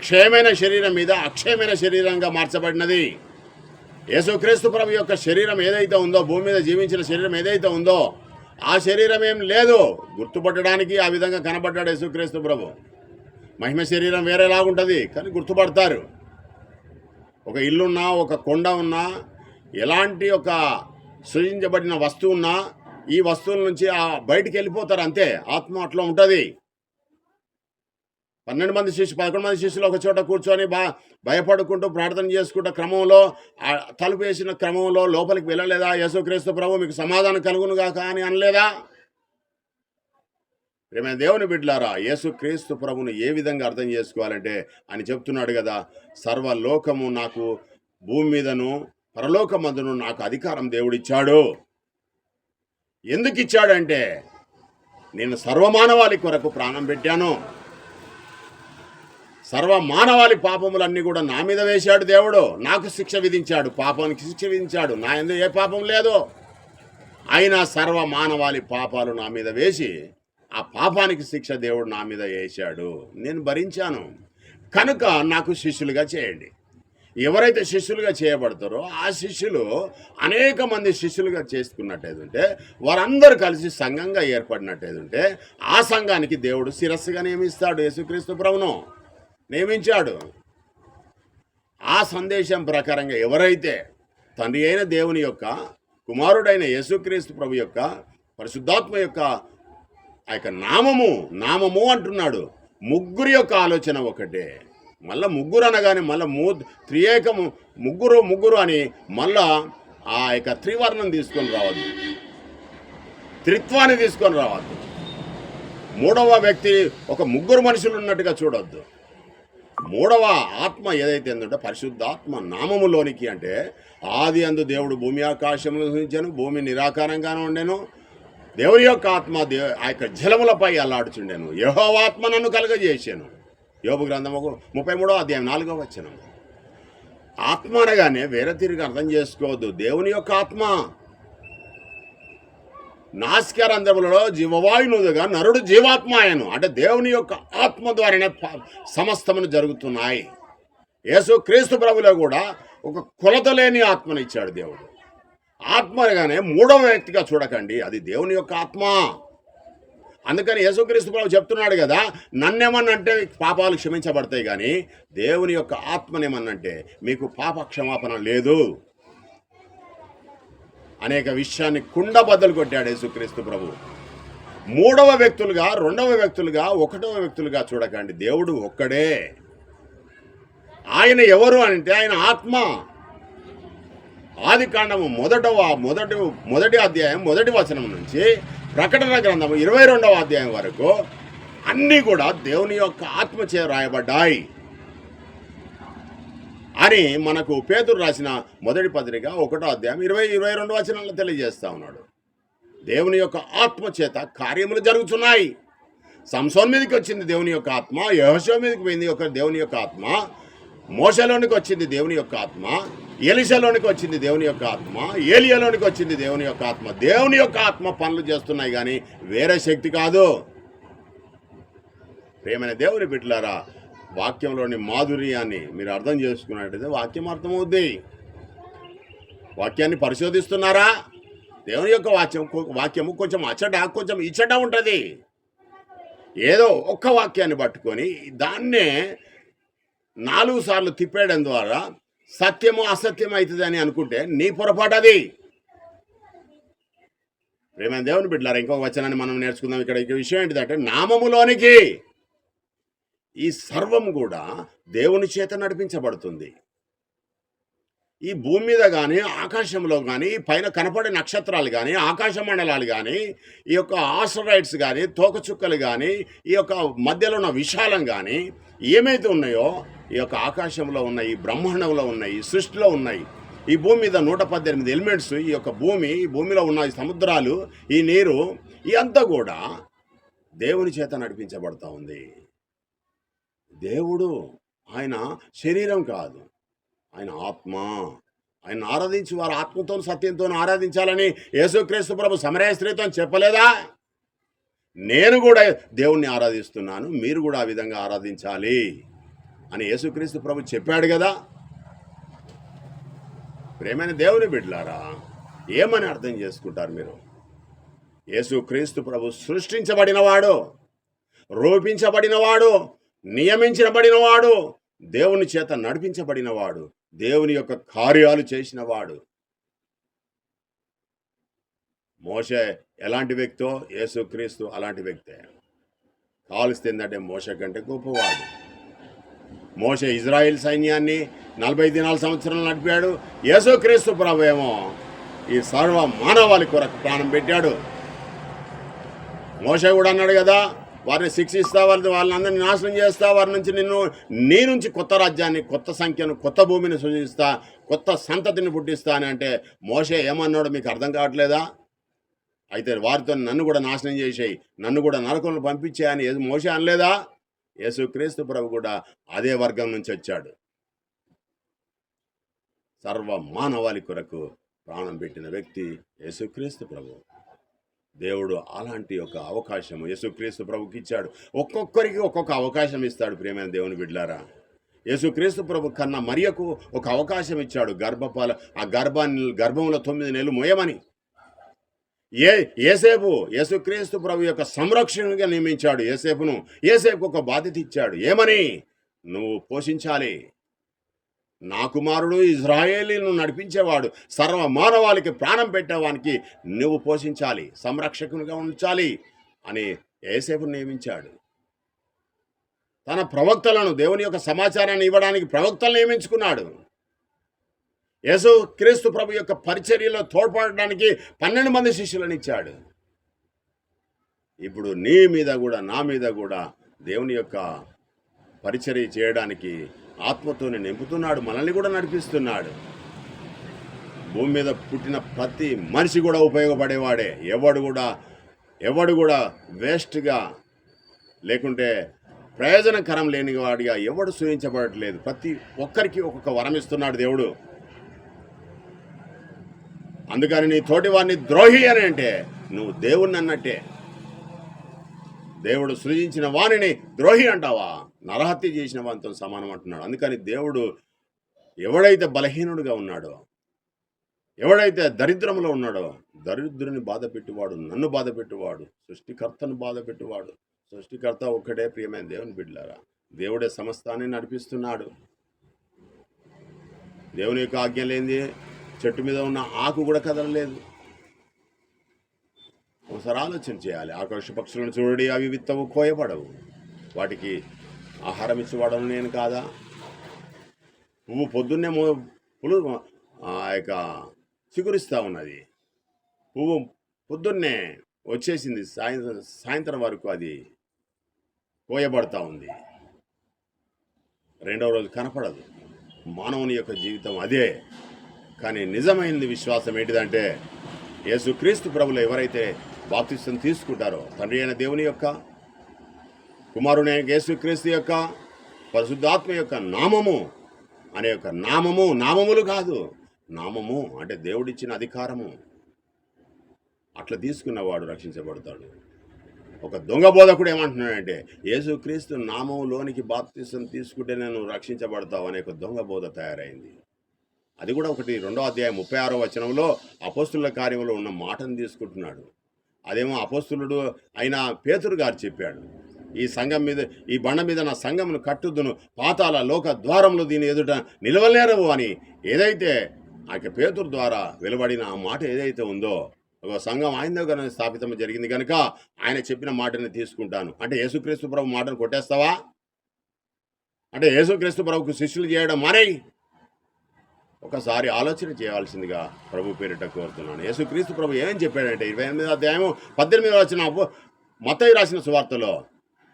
క్షయమైన శరీరం మీద అక్షయమైన శరీరంగా మార్చబడినది. యేసుక్రీస్తు ప్రభు యొక్క శరీరం ఏదైతే ఉందో, భూమి మీద జీవించిన శరీరం ఏదైతే ఉందో ఆ శరీరం ఏం లేదు. గుర్తుపట్టడానికి ఆ విధంగా కనబడ్డాడు యేసుక్రీస్తు ప్రభు. మహిమ శరీరం వేరేలాగుంటుంది, కానీ గుర్తుపడతారు. ఒక ఇల్లున్నా, ఒక కొండ ఉన్నా, ఎలాంటి ఒక సృజించబడిన వస్తువు ఉన్నా, ఈ వస్తువుల నుంచి బయటికి వెళ్ళిపోతారు అంతే. ఆత్మ అట్లా ఉంటుంది. 11 మంది శిష్యులు ఒక చోట కూర్చొని భయపడుకుంటూ ప్రార్థన చేసుకుంటూ క్రమంలో తలుపు వేసిన క్రమంలో లోపలికి వెళ్ళలేదా? యేసుక్రీస్తు ప్రభు మీకు సమాధానం కలుగునుగాక అని అనలేదా? ప్రియమైన దేవుని బిడ్డలారా, యేసుక్రీస్తు ప్రభువును ఏ విధంగా అర్థం చేసుకోవాలంటే ఆయన చెప్తున్నాడు కదా, సర్వలోకము నాకు భూమి మీదను పరలోకమందును నాకు అధికారం దేవుడిచ్చాడు. ఎందుకు ఇచ్చాడంటే నేను సర్వమానవాళి కొరకు ప్రాణం పెట్టాను. సర్వమానవాళి పాపములన్నీ కూడా నా మీద వేశాడు దేవుడు. నాకు శిక్ష విధించాడు, పాపానికి శిక్ష విధించాడు. నా యందు ఏ పాపం లేదు. అయినా సర్వమానవాళి పాపాలు నా మీద వేసి ఆ పాపానికి శిక్ష దేవుడు నా మీద వేశాడు. నేను భరించాను. కనుక నాకు శిష్యులుగా చేయండి. ఎవరైతే శిష్యులుగా చేయబడతారో ఆ శిష్యులు అనేక మంది శిష్యులుగా చేసుకున్నట్టయితే వారందరూ కలిసి సంఘంగా ఏర్పడినట్టయితే ఆ సంఘానికి దేవుడు శిరస్సుగా నియమిస్తాడు. యేసుక్రీస్తు ప్రభువును నియమించాడు. ఆ సందేశం ప్రకారంగా ఎవరైతే తండ్రి అయిన దేవుని యొక్క కుమారుడైన యేసుక్రీస్తు ప్రభు యొక్క పరిశుద్ధాత్మ యొక్క ఆ యొక్క నామము అంటున్నాడు. ముగ్గురి యొక్క ఆలోచన ఒకటే. మళ్ళా ముగ్గురు అనగానే మళ్ళీ త్రియేకము ముగ్గురు అని మళ్ళా ఆ యొక్క త్రివర్ణం తీసుకొని రావద్దు, త్రిత్వాన్ని తీసుకొని రావద్దు. మూడవ వ్యక్తి ఒక ముగ్గురు మనుషులు ఉన్నట్టుగా చూడొద్దు. మూడవ ఆత్మ ఏదైతే ఉందో పరిశుద్ధాత్మ నామములోనికి అంటే ఆది అందు దేవుడు భూమి ఆకాశములు సృజించెను, భూమి నిరాకారంగానే ఉండెను. దేవుని యొక్క ఆత్మ ఆ యొక్క జలములపై అల్లాడుచుండెను. యెహోవా ఆత్మ నన్ను కలుగజేసాను. యోబు గ్రంథము 33వ అధ్యాయం 4వ వచనం. ఆత్మ అనగానే వేరే తిరిగి అర్థం చేసుకోవద్దు. దేవుని యొక్క ఆత్మ నాసికారంధ్రములలో జీవవాయునుగా నరుడు జీవాత్మ ఆయను. అంటే దేవుని యొక్క ఆత్మ ద్వారానే సమస్తమును జరుగుతున్నాయి. యేసుక్రీస్తు ప్రభులో కూడా ఒక కొలత లేని ఆత్మనిచ్చాడు దేవుడు. ఆత్మ అనగానే మూడవ వ్యక్తిగా చూడకండి, అది దేవుని యొక్క ఆత్మ. అందుకని యేసుక్రీస్తు ప్రభు చెప్తున్నాడు కదా, నన్నేమన్నంటే పాపాలు క్షమించబడతాయి, కానీ దేవుని యొక్క ఆత్మనేమన్నంటే మీకు పాప క్షమాపణ లేదు. అనేక విషయాన్ని కుండ బద్దలు కొట్టాడు యేసుక్రీస్తు ప్రభు. మూడవ వ్యక్తులుగా, రెండవ వ్యక్తులుగా, ఒకటవ వ్యక్తులుగా చూడకండి. దేవుడు ఒక్కడే. ఆయన ఎవరు అంటే ఆయన ఆత్మ. ఆది కాండము మొదటి అధ్యాయం 1వ వచనం నుంచి ప్రకటన గ్రంథము 22వ అధ్యాయం వరకు అన్నీ కూడా దేవుని యొక్క ఆత్మచే రాయబడ్డాయి అని మనకు పేతురు రాసిన మొదటి పత్రిక 1వ అధ్యాయం 22 వచనాల్లో తెలియజేస్తా ఉన్నాడు. దేవుని యొక్క ఆత్మ చేత కార్యములు జరుగుతున్నాయి. సంసోన్ మీదకి వచ్చింది దేవుని యొక్క ఆత్మ, యెహోషువ మీదకి పోయింది దేవుని యొక్క ఆత్మ, మోషలోనికి వచ్చింది దేవుని యొక్క ఆత్మ, ఎలీషాలోనికి వచ్చింది దేవుని యొక్క ఆత్మ, ఏలియాలోనికి వచ్చింది దేవుని యొక్క ఆత్మ. దేవుని యొక్క ఆత్మ పనులు చేస్తున్నాయి, కానీ వేరే శక్తి కాదు. ప్రియమైన దేవుని బిడ్డలారా, వాక్యంలోని మాధుర్యాన్ని మీరు అర్థం చేసుకున్నట్టయితే వాక్యం అర్థమవుద్ది. వాక్యాన్ని పరిశోధిస్తున్నారా? దేవుని యొక్క వాక్యము కొంచెం అచ్చట కొంచెం ఇచ్చట ఉంటుంది. ఏదో ఒక్క వాక్యాన్ని పట్టుకొని దాన్నే 4 సార్లు తిప్పేయడం ద్వారా సత్యము అసత్యం అవుతుంది అని అనుకుంటే నీ పొరపాటు అది. ప్రియమైన దేవుని బిడ్డలారా, ఇంకొక వచనాన్ని మనం నేర్చుకుందాం. ఇక్కడ విషయం ఏంటిదంటే, నామములోనికి ఈ సర్వం కూడా దేవుని చేత నడిపించబడుతుంది. ఈ భూమి మీద కానీ, ఆకాశంలో కానీ, పైన కనపడే నక్షత్రాలు కానీ, ఆకాశ మండలాలు కానీ, ఈ యొక్క ఆస్ట్రాయిడ్స్ కానీ, తోకచుక్కలు కానీ, ఈ యొక్క మధ్యలో ఉన్న విశాలం కానీ ఏమైతే ఉన్నాయో, ఈ యొక్క ఆకాశంలో ఉన్నాయి, ఈ బ్రహ్మాండంలో ఉన్నాయి, ఈ సృష్టిలో ఉన్నాయి, ఈ భూమి మీద 118 ఎలిమెంట్స్, ఈ యొక్క భూమిలో ఉన్న ఈ సముద్రాలు, ఈ నీరు, ఇదంతా కూడా దేవుని చేత నడిపించబడతా ఉంది. దేవుడు ఆయన శరీరం కాదు, ఆయన ఆత్మ. ఆయన ఆరాధించి వారు ఆత్మతో సత్యంతో ఆరాధించాలని యేసుక్రీస్తు ప్రభు సమరయ స్త్రీతో చెప్పలేదా? నేను కూడా దేవుణ్ణి ఆరాధిస్తున్నాను, మీరు కూడా ఆ విధంగా ఆరాధించాలి అని యేసుక్రీస్తు ప్రభు చెప్పాడు కదా. ప్రేమైన దేవుని బిడ్డలారా, ఏమని అర్థం చేసుకుంటారు మీరు? యేసుక్రీస్తు ప్రభు సృష్టించబడినవాడు, రూపించబడినవాడు, నియమించబడినవాడు, దేవుని చేత నడిపించబడినవాడు, దేవుని యొక్క కార్యాలు చేసినవాడు. మోషే ఎలాంటి వ్యక్తో, యేసుక్రీస్తు అలాంటి వ్యక్తే. కాలుస్తే ఏంటంటే మోషే కంటే గొప్పవాడు. మోషే ఇజ్రాయిల్ సైన్యాన్ని 40 సంవత్సరాలు నడిపాడు. యేసుక్రీస్తు ప్రభు ఏమో ఈ సర్వ మానవాళి కొరకు ప్రాణం పెట్టాడు. మోషే కూడా అన్నాడు కదా, వారిని శిక్షిస్తా, వాళ్ళందరినీ నాశనం చేస్తా, వారి నుంచి నీ నుంచి కొత్త రాజ్యాన్ని, కొత్త సంఖ్యను, కొత్త భూమిని సృజిస్తా, కొత్త సంతతిని పుట్టిస్తా అని అంటే మోషే ఏమన్నాడు మీకు అర్థం కావట్లేదా? అయితే వారితో నన్ను కూడా నాశనం చేసేయి, నన్ను కూడా నరకంలో పంపించేయని మోషే అనలేదా? యేసుక్రీస్తు ప్రభు కూడా అదే వర్గం నుంచి వచ్చాడు. సర్వ మానవాళి కొరకు ప్రాణం పెట్టిన వ్యక్తి యేసుక్రీస్తు ప్రభు. దేవుడు అలాంటి ఒక అవకాశం యేసుక్రీస్తు ప్రభుకి ఇచ్చాడు. ఒక్కొక్కరికి ఒక్కొక్క అవకాశం ఇస్తాడు. ప్రియమైన దేవుని బిడ్డలారా, యేసుక్రీస్తు ప్రభు కన్నా మరియకు ఒక అవకాశం ఇచ్చాడు. ఆ గర్భంలో 9 నెలలు మోయమని. ఏసేపు యేసుక్రీస్తు ప్రభు యొక్క సంరక్షణగా నియమించాడు. ఏసేపుకు ఒక బాధ్యత ఇచ్చాడు. ఏమని? నువ్వు పోషించాలి. నా కుమారుడు ఇజ్రాయేలీను నడిపించేవాడు, సర్వ మానవాళికి ప్రాణం పెట్టేవానికి నువ్వు పోషించాలి, సంరక్షకునిగా ఉంచాలి అని యేసేపును నియమించాడు. తన ప్రవక్తలను, దేవుని యొక్క సమాచారాన్ని ఇవ్వడానికి ప్రవక్తలను నియమించుకున్నాడు. యేసుక్రీస్తు ప్రభు యొక్క పరిచర్యలో తోడ్పడడానికి 12 మంది శిష్యులను ఇచ్చాడు. ఇప్పుడు నీ మీద కూడా నా మీద కూడా దేవుని యొక్క పరిచర్య చేయడానికి ఆత్మతోనే నింపుతున్నాడు, మనల్ని కూడా నడిపిస్తున్నాడు. భూమి మీద పుట్టిన ప్రతి మనిషి కూడా ఉపయోగపడేవాడే. ఎవడు కూడా వేస్ట్గా లేకుంటే ప్రయోజనకరం లేని వాడిగా ఎవడు సూచించబడట్లేదు. ప్రతి ఒక్కరికి ఒక్కొక్క వరం ఇస్తున్నాడు దేవుడు. అందుకని నీ తోటి వాడిని ద్రోహి అని అంటే నువ్వు దేవుణ్ణి అన్నట్టే. దేవుడు సృజించిన వాణిని ద్రోహి అంటావా? నరహత్య చేసిన వానితో సమానం అంటున్నాడు. అందుకని దేవుడు ఎవడైతే బలహీనుడిగా ఉన్నాడో, ఎవడైతే దరిద్రంలో ఉన్నాడో, దరిద్రుని బాధ పెట్టువాడు, నన్ను బాధ పెట్టువాడు, సృష్టికర్తను బాధ పెట్టువాడు. సృష్టికర్త ఒక్కడే. ప్రియమైన దేవుని బిడ్డలారా, దేవుడే సమస్తాన్ని నడిపిస్తున్నాడు. దేవుని యొక్క ఆజ్ఞ లేనిది చెట్టు మీద ఉన్న ఆకు కూడా కదలలేదు. ఒకసారి ఆలోచన చేయాలి. ఆకాశ పక్షులను చూడండి, అవి విత్తవు, కోయబడవు, వాటికి ఆహారం ఇచ్చేవాడను నేను కాదా? పువ్వు పొద్దున్నే చిగురిస్తూ ఉన్నది. పువ్వు పొద్దున్నే వచ్చేసింది, సాయంత్రం వరకు అది కోయబడతా ఉంది. రెండవ రోజు కనపడదు. మానవుని యొక్క జీవితం అదే. కానీ నిజమైనది విశ్వాసం ఏంటిదంటే, యేసుక్రీస్తు ప్రభులు ఎవరైతే బాప్తిసం తీసుకుంటారో, తండ్రి అయిన దేవుని యొక్క, కుమారుని యేసుక్రీస్తు యొక్క, పరిశుద్ధాత్మ యొక్క నామము అనే యొక్క నామములు కాదు, నామము అంటే దేవుడిచ్చిన అధికారము. అట్లా తీసుకున్నవాడు రక్షించబడతాడు. ఒక దొంగ బోధకుడు ఏమంటున్నాడంటే, యేసుక్రీస్తు నామంలోనికి బాప్తిసం తీసుకుంటే నేను రక్షించబడతావు అనే ఒక దొంగ బోధ తయారైంది. అది కూడా 2వ అధ్యాయం 36వ వచనంలో అపోస్తుల కార్యంలో ఉన్న మాటను తీసుకుంటున్నాడు. అదేమో అపోస్తులుడు అయిన పేతురు గారు చెప్పాడు, ఈ సంఘం మీద, ఈ బండ మీద నా సంఘమును కట్టుదును, పాతాళ లోక ద్వారంలో దీని ఎదుట నిలవలేరవు అని ఏదైతే ఆ పేతురు ద్వారా వెలువడిన ఆ మాట ఏదైతే ఉందో, ఒక సంఘం ఆయన దగ్గర స్థాపితం జరిగింది కనుక ఆయన చెప్పిన మాటని తీసుకుంటాను అంటే, యేసుక్రీస్తు ప్రభు మాటను కొట్టేస్తావా? అంటే యేసుక్రీస్తు ప్రభుకు శిష్యులు చేయడం మానేయి. ఒకసారి ఆలోచన చేయాల్సిందిగా ప్రభు పేరిట కోరుతున్నాను. యేసుక్రీస్తు ప్రభు ఏం చెప్పాడంటే 28వ అధ్యాయం 18వ వచనం మత్తయి రాసిన సువార్తలో,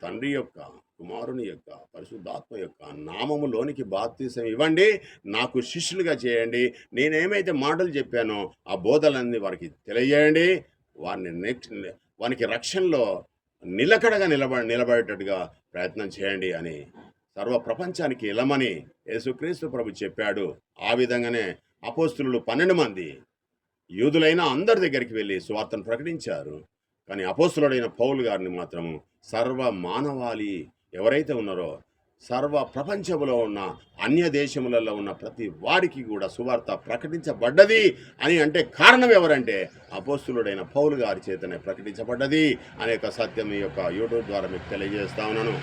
తండ్రి యొక్క, కుమారుని యొక్క, పరిశుద్ధాత్మ యొక్క నామములోనికి బాప్తిసం ఇవ్వండి, నాకు శిష్యులుగా చేయండి, నేనేమైతే మాటలు చెప్పానో ఆ బోధలన్నీ వారికి తెలియజేయండి, వానికి రక్షణలో నిలకడగా నిలబడేటట్టుగా ప్రయత్నం చేయండి అని సర్వ ప్రపంచానికి ఇలమని యేసుక్రీస్తు ప్రభు చెప్పాడు. ఆ విధంగానే అపోస్తులు 12 మంది యూదులైన అందరి దగ్గరికి వెళ్ళి సువార్తను ప్రకటించారు. కానీ అపోస్తులుడైన పౌలు గారిని మాత్రము సర్వ మానవాళి ఎవరైతే ఉన్నారో, సర్వ ప్రపంచంలో ఉన్న అన్య దేశములలో ఉన్న ప్రతి వారికి కూడా సువార్త ప్రకటించబడ్డది అని అంటే కారణం ఎవరంటే, అపోస్తులుడైన పౌలు గారి చేతనే ప్రకటించబడ్డది అనేక సత్యం ఈ యొక్క యూట్యూబ్ ద్వారా మీకు తెలియజేస్తా ఉన్నాను.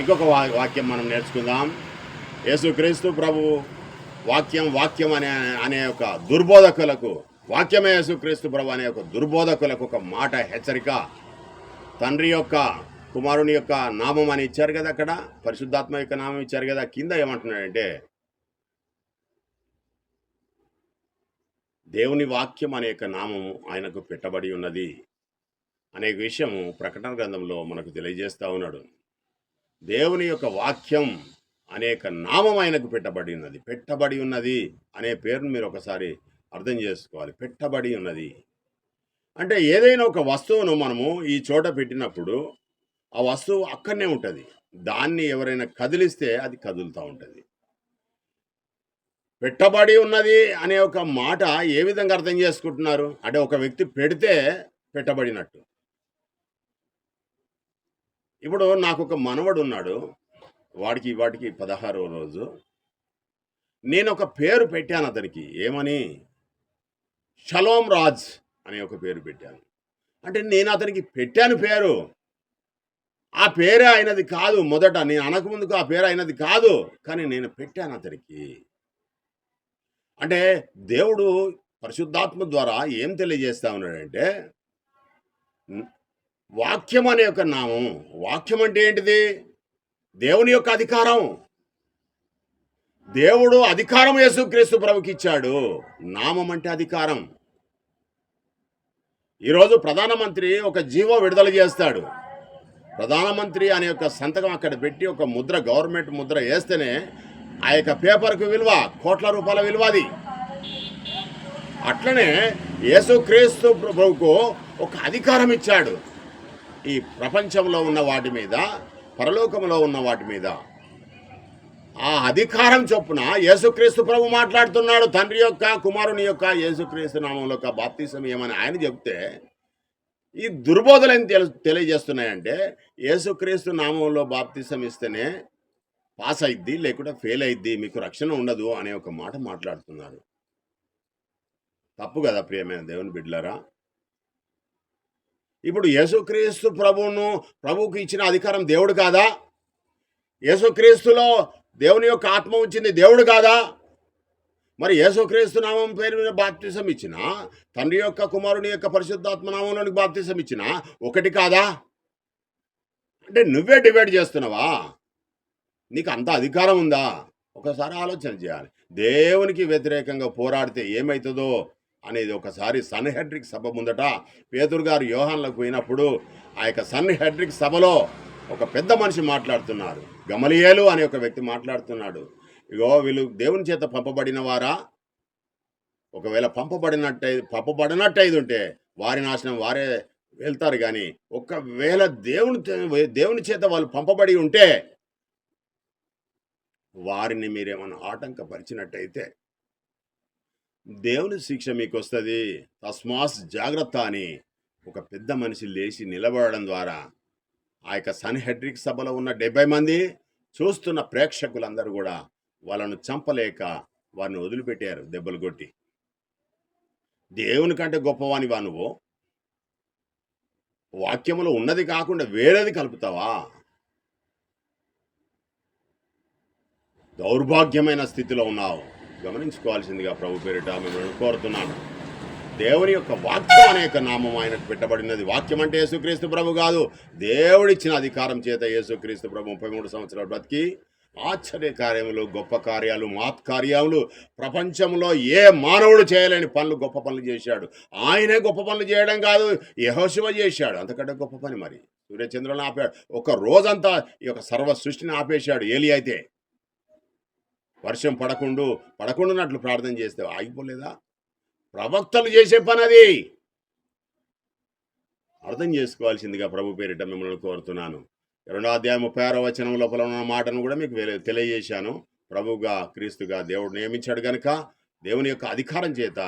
ఇంకొక వాక్యం మనం నేర్చుకుందాం. యేసుక్రీస్తు ప్రభు వాక్యం అనే ఒక దుర్బోధకులకు, వాక్యమే యేసుక్రీస్తు ప్రభు అనే ఒక దుర్బోధకులకు ఒక మాట హెచ్చరిక. తండ్రి యొక్క, కుమారుని యొక్క నామం అని ఇచ్చారు కదా, అక్కడ పరిశుద్ధాత్మ యొక్క నామం ఇచ్చారు కదా, కింద ఏమంటున్నాడంటే, దేవుని వాక్యం అనే యొక్క నామము ఆయనకు పెట్టబడి ఉన్నది. అనే విషయము ప్రకటన గ్రంథంలో మనకు తెలియజేస్తూ ఉన్నాడు. దేవుని యొక్క వాక్యం అనేక నామం ఆయనకు పెట్టబడి ఉన్నది. పెట్టబడి ఉన్నది అనే పేరును మీరు ఒకసారి అర్థం చేసుకోవాలి. పెట్టబడి ఉన్నది అంటే ఏదైనా ఒక వస్తువును మనము ఈ చోట పెట్టినప్పుడు ఆ వస్తువు అక్కడనే ఉంటుంది. దాన్ని ఎవరైనా కదిలిస్తే అది కదులుతూ ఉంటుంది. పెట్టబడి ఉన్నది అనే ఒక మాట ఏ విధంగా అర్థం చేసుకుంటున్నారు అంటే ఒక వ్యక్తి పెడితే పెట్టబడినట్టు. ఇప్పుడు నాకు ఒక మనవడు ఉన్నాడు. వాడికి 16వ రోజు నేను ఒక పేరు పెట్టాను అతనికి. ఏమని? షలోం రాజ్ అనే ఒక పేరు పెట్టాను. అంటే నేను అతనికి పెట్టాను పేరు. ఆ పేరే అయినది కాదు. మొదట నేను అనకముందుకు ఆ పేరు అయినది కాదు, కానీ నేను పెట్టాను అతనికి. అంటే దేవుడు పరిశుద్ధాత్మ ద్వారా ఏం తెలియజేస్తా ఉన్నాడంటే వాక్యం అనే యొక్క నామం. వాక్యం అంటే ఏంటిది? దేవుని యొక్క అధికారం. దేవుడు అధికారం యేసుక్రీస్తు ప్రభుకి ఇచ్చాడు. నామం అంటే అధికారం. ఈరోజు ప్రధానమంత్రి ఒక జీవో విడుదల చేస్తాడు. ప్రధానమంత్రి అనే యొక్క సంతకం అక్కడ పెట్టి ఒక ముద్ర, గవర్నమెంట్ ముద్ర వేస్తేనే ఆ యొక్క పేపర్కు విలువ కోట్ల రూపాయల విలువ అది. అట్లనే యేసుక్రీస్తు ప్రభువుకు ఒక అధికారం ఇచ్చాడు. ఈ ప్రపంచంలో ఉన్న వాటి మీద, పరలోకంలో ఉన్న వాటి మీద ఆ అధికారం చొప్పున యేసుక్రీస్తు ప్రభు మాట్లాడుతున్నాడు. తండ్రి యొక్క, కుమారుని యొక్క, యేసుక్రీస్తు నామంలో యొక్క బాప్తిసం ఏమని ఆయన చెప్తే ఈ దుర్బోధలు ఏం తెలియజేస్తున్నాయంటే యేసుక్రీస్తు నామంలో బాప్తిసం ఇస్తేనే పాస్ అయిద్ది, లేకుంటే ఫెయిల్ అయిద్ది, మీకు రక్షణ ఉండదు అనే ఒక మాట మాట్లాడుతున్నారు. తప్పు కదా ప్రియమైన దేవుని బిడ్డలారా. ఇప్పుడు యేసుక్రీస్తు ప్రభువుకి ఇచ్చిన అధికారం దేవుడు కాదా? యేసుక్రీస్తులో దేవుని యొక్క ఆత్మ వచ్చింది దేవుడు కాదా? మరి యేసుక్రీస్తు నామం పేరు మీద బాప్తిసం ఇచ్చిన, తండ్రి యొక్క, కుమారుని యొక్క, పరిశుద్ధాత్మ నామంలోనికి బాప్తిసం ఇచ్చిన ఒకటి కాదా? అంటే నువ్వే డివైడ్ చేస్తున్నావా? నీకు అంత అధికారం ఉందా? ఒకసారి ఆలోచన చేయాలి. దేవునికి వ్యతిరేకంగా పోరాడితే ఏమవుతుందో అనేది ఒకసారి సన్హెడ్రిక్ సభ ముందట పేతురు గారు యోహాన్లకు పోయినప్పుడు ఆ యొక్క సన్హెడ్రిక్ సభలో ఒక పెద్ద మనిషి మాట్లాడుతున్నారు. గమలియేలు అనే ఒక వ్యక్తి మాట్లాడుతున్నాడు. ఇగో వీళ్ళు దేవుని చేత పంపబడిన వారా? ఒకవేళ పంపబడినట్టయిదు ఉంటే వారి నాశనం వారే వెళ్తారు. కానీ ఒకవేళ దేవుని చేత వాళ్ళు పంపబడి ఉంటే వారిని మీరేమన్నా ఆటంకపరిచినట్టయితే దేవుని శిక్ష మీకు వస్తుంది. తస్మాస్ జాగ్రత్త అని ఒక పెద్ద మనిషి లేచి నిలబడడం ద్వారా ఆ యొక్క సన్హెడ్రిక్ సభలో ఉన్న 70 మంది చూస్తున్న ప్రేక్షకులందరూ కూడా వాళ్ళను చంపలేక వారిని వదిలిపెట్టారు దెబ్బలు కొట్టి. దేవుని కంటే గొప్పవానివా నువ్వు? వాక్యములో ఉన్నది కాకుండా వేరేది కలుపుతావా? దౌర్భాగ్యమైన స్థితిలో ఉన్నావు. గమనించుకోవాల్సిందిగా ప్రభు పేరిట మిమ్మల్ని కోరుతున్నాను. దేవుని యొక్క వాక్యం అనే నామం ఆయనకు పెట్టబడినది. వాక్యం అంటే యేసుక్రీస్తు ప్రభు కాదు. దేవుడిచ్చిన అధికారం చేత యేసుక్రీస్తు ప్రభు 33 సంవత్సరాలు బ్రతికి ఆశ్చర్య కార్యములు, గొప్ప కార్యాలు, మహత్కార్యాలు, ప్రపంచంలో ఏ మానవుడు చేయలేని పనులు, గొప్ప పనులు చేశాడు. ఆయనే గొప్ప పనులు చేయడం కాదు, యెహోషువ చేశాడు. అంతకంటే గొప్ప పని. మరి సూర్యచంద్రులను ఆపాడు. ఒక రోజంతా ఈ యొక్క సర్వ సృష్టిని ఆపేశాడు. ఏలి అయితే వర్షం పడకుండానట్లు ప్రార్థన చేస్తే ఆగిపోలేదా? ప్రవక్తలు చేసే పని అది. అర్థం చేసుకోవాల్సిందిగా ప్రభు పేరిట మిమ్మల్ని కోరుతున్నాను. 2వ అధ్యాయం 36వ వచనం లోపల ఉన్న మాటను కూడా మీకు తెలియజేశాను. ప్రభువుగా క్రీస్తుగా దేవుడు నియమించాడు గనుక దేవుని యొక్క అధికారం చేత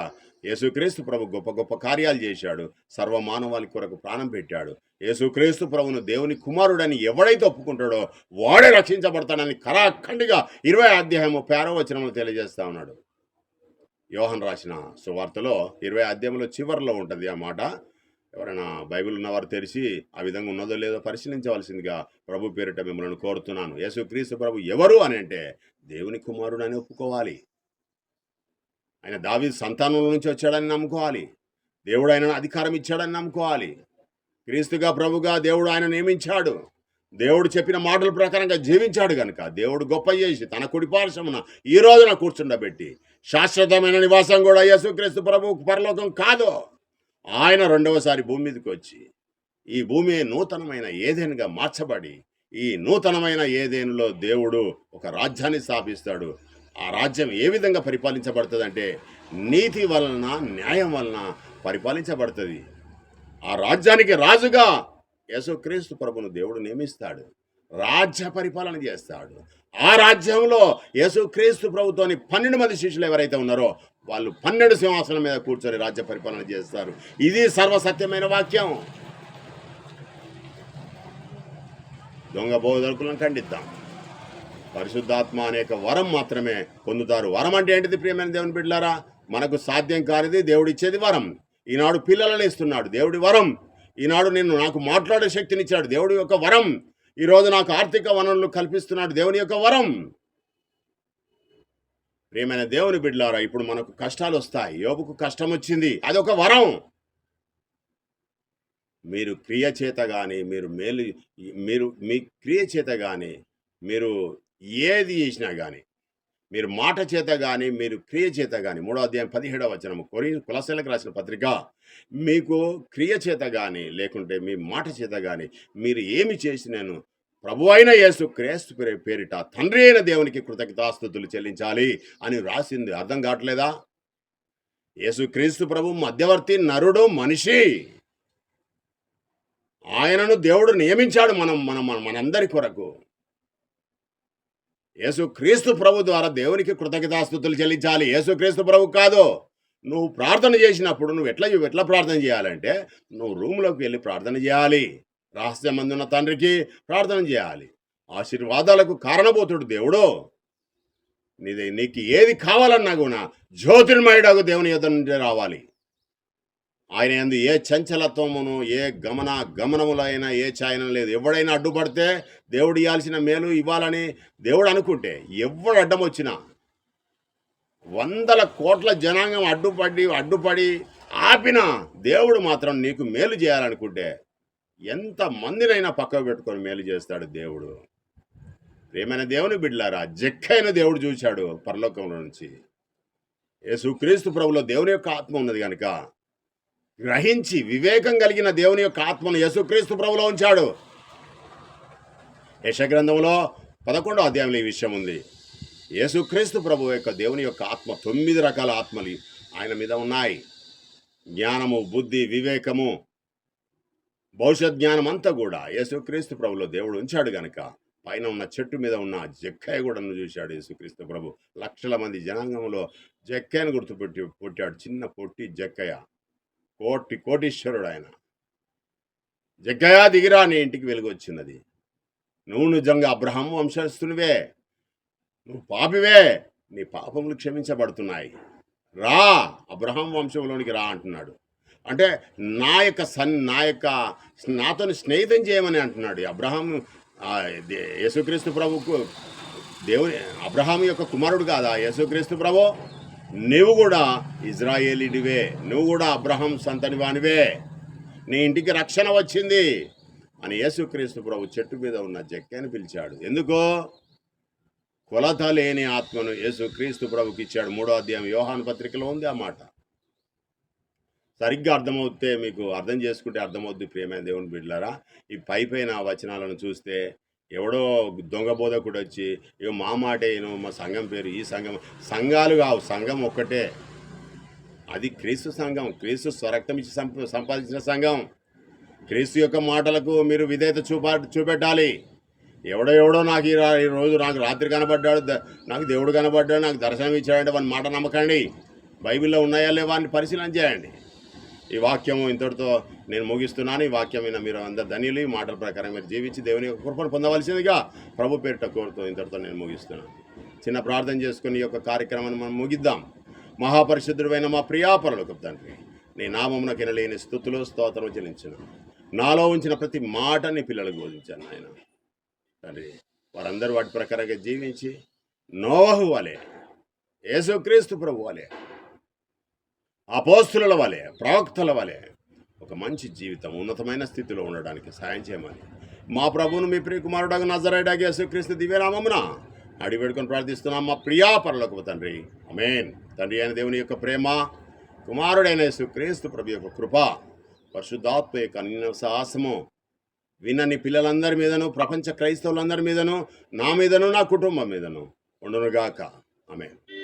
యేసుక్రీస్తు ప్రభు గొప్ప గొప్ప కార్యాలు చేశాడు. సర్వమానవాళి కొరకు ప్రాణం పెట్టాడు. యేసుక్రీస్తు ప్రభును దేవుని కుమారుడని ఎవడైతే ఒప్పుకుంటాడో వాడే రక్షించబడతాడని ఖరాఖండిగా 20వ అధ్యాయం 36వ వచనంలో తెలియజేస్తా ఉన్నాడు. యోహాను రాసిన సువార్తలో 20వ అధ్యాయంలో చివరిలో ఉంటుంది ఆ మాట. ఎవరైనా బైబిల్ ఉన్నవారు తెరిచి ఆ విధంగా ఉన్నదో లేదో పరిశీలించవలసిందిగా ప్రభు పేరిట మిమ్మల్ని కోరుతున్నాను. యేసుక్రీస్తు ప్రభు ఎవరు అని అంటే దేవుని కుమారుడు అని ఒప్పుకోవాలి. ఆయన దావీదు సంతానంలో నుంచి వచ్చాడని నమ్ముకోవాలి. దేవుడు ఆయనను అధికారం ఇచ్చాడని నమ్ముకోవాలి. క్రీస్తుగా ప్రభుగా దేవుడు ఆయన నియమించాడు. దేవుడు చెప్పిన మాటల ప్రకారంగా జీవించాడు కనుక దేవుడు గొప్ప చేసి తన కుడిపార్శ్వమున ఈ రోజున కూర్చుండబెట్టి శాశ్వతమైన నివాసం కూడా యేసుక్రీస్తు ప్రభువుకు పరలోకం కాదు. ఆయన 2వసారి భూమి మీదకి వచ్చి ఈ భూమి నూతనమైన ఏదెనుగా మార్చబడి ఈ నూతనమైన ఏదెనులో దేవుడు ఒక రాజ్యాన్ని స్థాపిస్తాడు. ఆ రాజ్యం ఏ విధంగా పరిపాలించబడుతుందంటే నీతి వలన, న్యాయం వలన పరిపాలించబడుతుంది. ఆ రాజ్యానికి రాజుగా యేసుక్రీస్తు ప్రభును దేవుడు నియమిస్తాడు. రాజ్య పరిపాలన చేస్తాడు. ఆ రాజ్యంలో యేసుక్రీస్తు ప్రభుతోని 12 మంది శిష్యులు ఎవరైతే ఉన్నారో వాళ్ళు 12 సింహాసనం మీద కూర్చొని రాజ్య పరిపాలన చేస్తారు. ఇది సర్వసత్యమైన వాక్యం. దొంగ బోధకులను ఖండిద్దాం. పరిశుద్ధాత్మ అనేక వరం మాత్రమే పొందుతారు. వరం అంటే ఏంటిది ప్రియమైన దేవుని బిడ్డలారా? మనకు సాధ్యం కానిది దేవుడిచ్చేది వరం. ఈనాడు పిల్లలను ఇస్తున్నాడు, దేవుడి వరం. ఈనాడు నాకు మాట్లాడే శక్తినిచ్చాడు, దేవుడి యొక్క వరం. ఈరోజు నాకు ఆర్థిక వనరులు కల్పిస్తున్నాడు, దేవుని యొక్క వరం. ప్రియమైన దేవుని బిడ్డలారా, ఇప్పుడు మనకు కష్టాలు వస్తాయి. యోబుకు కష్టం వచ్చింది, అదొక వరం. మీరు క్రియ చేత కానీ మీరు మీ క్రియ చేత కానీ మీరు ఏది చేసినా కానీ, మీరు మాట చేత కానీ మీరు క్రియ చేత కానీ, 3వ అధ్యాయం 17వ వచనము కొలస్సీయులకు రాసిన పత్రిక, మీకు క్రియ చేత కానీ లేకుంటే మీ మాట చేత కానీ మీరు ఏమి చేసినాను ప్రభు అయిన యేసు క్రీస్తు పేరిట తండ్రి అయిన దేవునికి కృతజ్ఞతాస్తుతులు చెల్లించాలి అని రాసింది. అర్థం కావట్లేదా? యేసు క్రీస్తు ప్రభు మధ్యవర్తి, నరుడు, మనిషి. ఆయనను దేవుడు నియమించాడు మనందరి కొరకు. యేసుక్రీస్తు ప్రభు ద్వారా దేవునికి కృతజ్ఞతాస్తుతులు చెల్లించాలి. యేసుక్రీస్తు ప్రభు కాదు. నువ్వు ప్రార్థన చేసినప్పుడు నువ్వు ఎట్లా ప్రార్థన చేయాలంటే నువ్వు రూమ్లోకి వెళ్ళి ప్రార్థన చేయాలి. రహస్యమందున్న తండ్రికి ప్రార్థన చేయాలి. ఆశీర్వాదాలకు కారణభూతుడు దేవుడు. నీకు ఏది కావాలన్నా కూడా జ్యోతిర్మయుడకు దేవుని యొద్ద నుండి రావాలి. ఆయన యందు ఏ చంచలత్వమును, ఏ గమనములో అయినా ఏ ఛాయనం లేదు. ఎవడైనా అడ్డుపడితే దేవుడు ఇవ్వాల్సిన మేలు ఇవ్వాలని దేవుడు అనుకుంటే, ఎవడు అడ్డం వచ్చినా, 100 కోట్ల జనాంగం అడ్డుపడి ఆపినా దేవుడు మాత్రం నీకు మేలు చేయాలనుకుంటే ఎంత మందినైనా పక్కకు పెట్టుకొని మేలు చేస్తాడు దేవుడు. ప్రియమైన దేవుని బిడ్డలారా, జక్కైన దేవుడు చూశాడు పరలోకంలో నుంచి. యేసుక్రీస్తు ప్రభులో దేవుని యొక్క ఆత్మ ఉన్నది కనుక గ్రహించి వివేకం కలిగిన దేవుని యొక్క ఆత్మను యేసుక్రీస్తు ప్రభులో ఉంచాడు. యెషయా గ్రంథంలో 11వ అధ్యాయంలో ఈ విషయం ఉంది. యేసుక్రీస్తు ప్రభు యొక్క దేవుని యొక్క ఆత్మ, 9 రకాల ఆత్మలు ఆయన మీద ఉన్నాయి. జ్ఞానము, బుద్ధి, వివేకము, భవిష్యత్ జ్ఞానం అంతా కూడా యేసుక్రీస్తు ప్రభులో దేవుడు ఉంచాడు గనక పైన ఉన్న చెట్టు మీద ఉన్న జక్కయ్య కూడా చూశాడు యేసుక్రీస్తు ప్రభు. లక్షల మంది జనాంగంలో జక్కయ్యను పుట్టాడు. చిన్న పొట్టి జక్కయ్య, కోటీశ్వరుడు ఆయన. జక్కయ్య దిగిరా, నీ ఇంటికి వెలుగు వచ్చినది. నువ్వు నిజంగా అబ్రహాము వంశస్థునివే, నువ్వు పాపివే, నీ పాపములు క్షమించబడుతున్నాయి, రా అబ్రహాం వంశంలోనికి రా అంటున్నాడు. అంటే నాతో స్నేహితం చేయమని అంటున్నాడు. అబ్రహాం యేసుక్రీస్తు ప్రభుకు దేవుని అబ్రహాం యొక్క కుమారుడు కాదా యేసుక్రీస్తు ప్రభు? నువ్వు కూడా ఇజ్రాయేలీడివే, నువ్వు కూడా అబ్రహాం సంతనివానివే, నీ ఇంటికి రక్షణ వచ్చింది అని యేసుక్రీస్తు ప్రభు చెట్టు మీద ఉన్న జక్కయ్యను పిలిచాడు. ఎందుకో? కొలత లేని ఆత్మను యేసుక్రీస్తు ప్రభుకి ఇచ్చాడు. 3వ అధ్యాయం యోహాను పత్రికలో ఉంది ఆ మాట. సరిగ్గా అర్థమవుతే మీకు అర్థం చేసుకుంటే అర్థమవుద్ది ప్రియమైన దేవుని బిడ్డలారా. ఈ పైన వచనాలను చూస్తే ఎవడో దొంగ బోధకుడు వచ్చి ఇక మా మాటే మా సంఘం పేరు, ఈ సంఘాలు కావు, సంఘం ఒక్కటే. అది క్రీస్తు సంఘం, క్రీస్తు స్వరక్తం ఇచ్చి సంపాదించిన సంఘం. క్రీస్తు యొక్క మాటలకు మీరు విధేయత చూపెట్టాలి. ఎవడో నాకు ఈ రోజు నాకు రాత్రి కనబడ్డాడు, నాకు దేవుడు కనబడ్డాడు, నాకు దర్శనం ఇచ్చాడంటే వాని మాట నమ్మకండి. బైబిల్లో ఉన్నాయా లేవా అని పరిశీలన చేయండి. ఈ వాక్యము ఇంతటితో నేను ముగిస్తున్నాను. ఈ వాక్యం మీద మీరు అందరు ధన్యులు. ఈ మాటల ప్రకారం మీరు జీవించి దేవుని యొక్క కృపను పొందవలసిందిగా ప్రభు పేరిట కోరుతూ ఇంతటితో నేను ముగిస్తున్నాను. చిన్న ప్రార్థన చేసుకుని ఈ యొక్క కార్యక్రమాన్ని మనం ముగిద్దాం. మహాపరిశుద్ధుడైన మా ప్రియాపరలోకపు తండ్రి, నీ నామమునకు ఎనలేని స్తుతులు స్తోత్రం చెల్లించిన, నాలో ఉంచిన ప్రతి మాటని పిల్లలకు బోధించాను ఆయన తండ్రి. వారందరూ వాటి ప్రకారంగా జీవించి నోవహు వలె, యేసుక్రీస్తు ప్రభు వలె, అపోస్తుల వలె, ప్రవక్తల వలె ఒక మంచి జీవితం, ఉన్నతమైన స్థితిలో ఉండడానికి సాయం చేయమని మా ప్రభువును మీ ప్రియ కుమారుడు నజరేయుడైన యేసుక్రీస్తు దివ్యనామమున అడిగి వేడుకొని ప్రార్థిస్తున్నాం మా ప్రియా పరలోకపు తండ్రి. ఆమేన్. తండ్రి అయిన దేవుని యొక్క ప్రేమ, కుమారుడైన యేసుక్రీస్తు ప్రభు యొక్క కృప, పరిశుద్ధాత్మ యొక్క అన్య సాహసము వినని పిల్లలందరి మీదను, ప్రపంచ క్రైస్తవులందరి మీదను, నా మీదను, నా కుటుంబం మీదను ఉండునుగాక. ఆమేన్.